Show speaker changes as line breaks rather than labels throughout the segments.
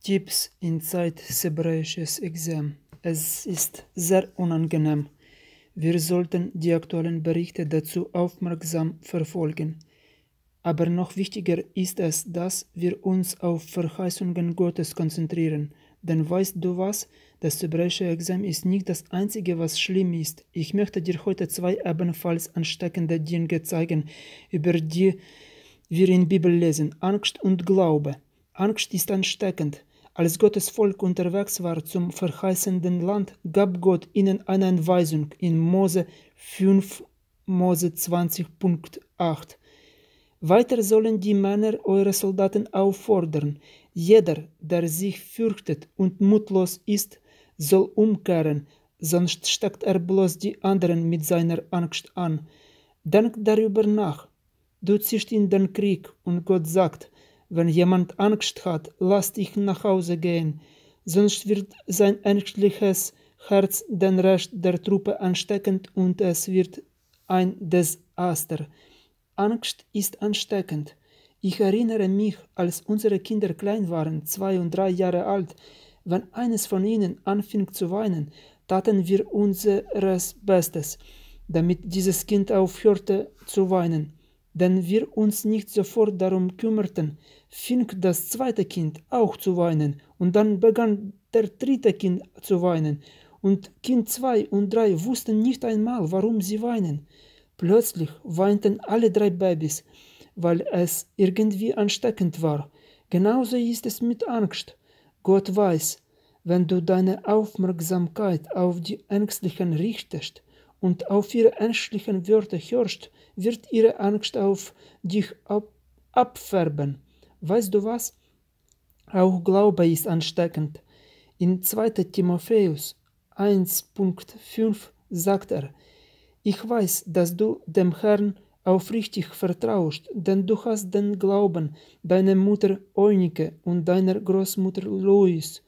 Tipps in Zeit des hebräisches Examen. Es ist sehr unangenehm. Wir sollten die aktuellen Berichte dazu aufmerksam verfolgen. Aber noch wichtiger ist es, dass wir uns auf Verheißungen Gottes konzentrieren. Denn weißt du was? Das hebräische Examen ist nicht das Einzige, was schlimm ist. Ich möchte dir heute zwei ebenfalls ansteckende Dinge zeigen, über die wir in der Bibel lesen. Angst und Glaube. Angst ist ansteckend. Als Gottes Volk unterwegs war zum verheißenen Land, gab Gott ihnen eine Anweisung in Mose 5, Mose 20.8. Weiter sollen die Männer eure Soldaten auffordern. Jeder, der sich fürchtet und mutlos ist, soll umkehren, sonst steckt er bloß die anderen mit seiner Angst an. Denk darüber nach. Du ziehst in den Krieg und Gott sagt, wenn jemand Angst hat, lass dich nach Hause gehen, sonst wird sein ängstliches Herz den Rest der Truppe ansteckend und es wird ein Desaster. Angst ist ansteckend. Ich erinnere mich, als unsere Kinder klein waren, 2 und 3 Jahre alt, wenn eines von ihnen anfing zu weinen, taten wir unseres Bestes, damit dieses Kind aufhörte zu weinen. Denn wir uns nicht sofort darum kümmerten, fing das zweite Kind auch zu weinen und dann begann der dritte Kind zu weinen und Kind 2 und 3 wussten nicht einmal, warum sie weinen. Plötzlich weinten alle 3 Babys, weil es irgendwie ansteckend war. Genauso ist es mit Angst. Gott weiß, wenn du deine Aufmerksamkeit auf die Ängstlichen richtest und auf ihre ängstlichen Wörter hörst, wird ihre Angst auf dich abfärben. Weißt du was? Auch Glaube ist ansteckend. In 2. Timotheus 1.5 sagt er, ich weiß, dass du dem Herrn aufrichtig vertraust, denn du hast den Glauben deiner Mutter Eunike und deiner Großmutter Lois,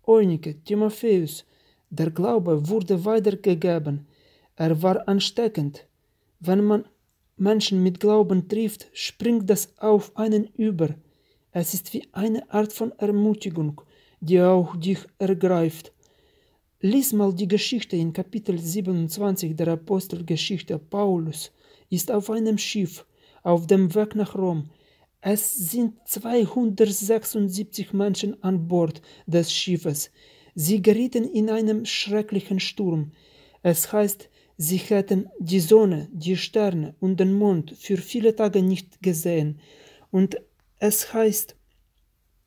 Eunike, Timotheus. Der Glaube wurde weitergegeben. Er war ansteckend. Wenn man Menschen mit Glauben trifft, springt das auf einen über. Es ist wie eine Art von Ermutigung, die auch dich ergreift. Lies mal die Geschichte in Kapitel 27 der Apostelgeschichte. Paulus ist auf einem Schiff auf dem Weg nach Rom. Es sind 276 Menschen an Bord des Schiffes. Sie gerieten in einen schrecklichen Sturm. Es heißt, sie hätten die Sonne, die Sterne und den Mond für viele Tage nicht gesehen. Und es heißt,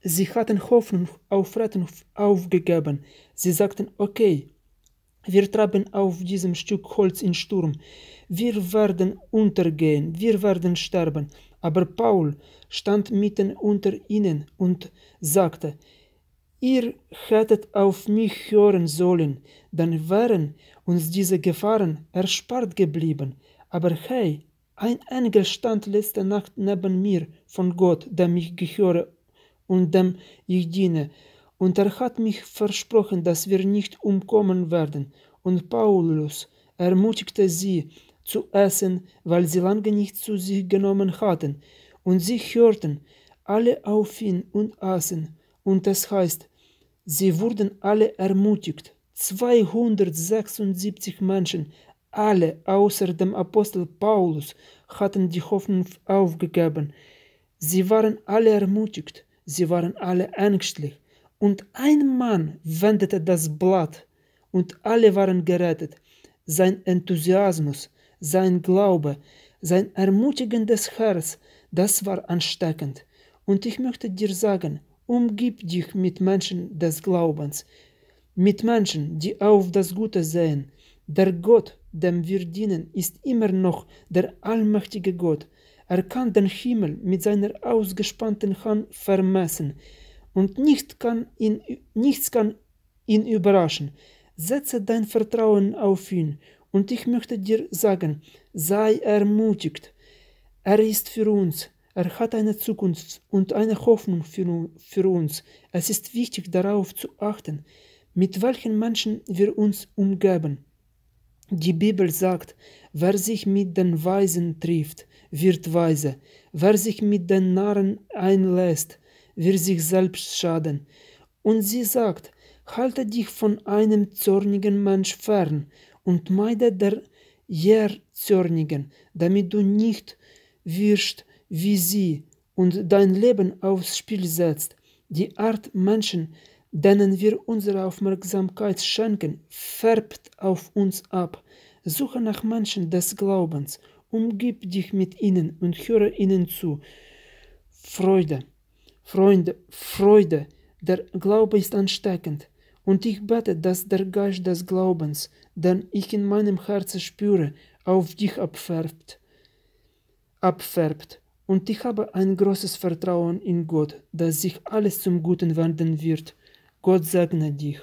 sie hatten Hoffnung auf Rettung aufgegeben. Sie sagten, okay, wir treiben auf diesem Stück Holz in Sturm. Wir werden untergehen, wir werden sterben. Aber Paul stand mitten unter ihnen und sagte, ihr hättet auf mich hören sollen, dann wären uns diese Gefahren erspart geblieben. Aber hey, ein Engel stand letzte Nacht neben mir von Gott, dem ich gehöre und dem ich diene, und er hat mich versprochen, dass wir nicht umkommen werden. Und Paulus ermutigte sie zu essen, weil sie lange nichts zu sich genommen hatten. Und sie hörten alle auf ihn und aßen. Und es heißt, sie wurden alle ermutigt. 276 Menschen, alle außer dem Apostel Paulus, hatten die Hoffnung aufgegeben. Sie waren alle ermutigt. Sie waren alle ängstlich. Und ein Mann wendete das Blatt und alle waren gerettet. Sein Enthusiasmus, sein Glaube, sein ermutigendes Herz, das war ansteckend. Und ich möchte dir sagen, umgib dich mit Menschen des Glaubens, mit Menschen, die auf das Gute sehen. Der Gott, dem wir dienen, ist immer noch der allmächtige Gott. Er kann den Himmel mit seiner ausgespannten Hand vermessen und nichts kann ihn überraschen. Setze dein Vertrauen auf ihn und ich möchte dir sagen, sei ermutigt. Er ist für uns. Er hat eine Zukunft und eine Hoffnung für uns. Es ist wichtig, darauf zu achten, mit welchen Menschen wir uns umgeben. Die Bibel sagt, wer sich mit den Weisen trifft, wird weise. Wer sich mit den Narren einlässt, wird sich selbst schaden. Und sie sagt, halte dich von einem zornigen Mensch fern und meide der Jähzornigen, damit du nicht wirst wie sie und dein Leben aufs Spiel setzt. Die Art Menschen, denen wir unsere Aufmerksamkeit schenken, färbt auf uns ab. Suche nach Menschen des Glaubens, umgib dich mit ihnen und höre ihnen zu. Freude, Freunde, Freude, der Glaube ist ansteckend. Und ich bete, dass der Geist des Glaubens, den ich in meinem Herzen spüre, auf dich abfärbt. Und ich habe ein großes Vertrauen in Gott, dass sich alles zum Guten wenden wird. Gott segne dich.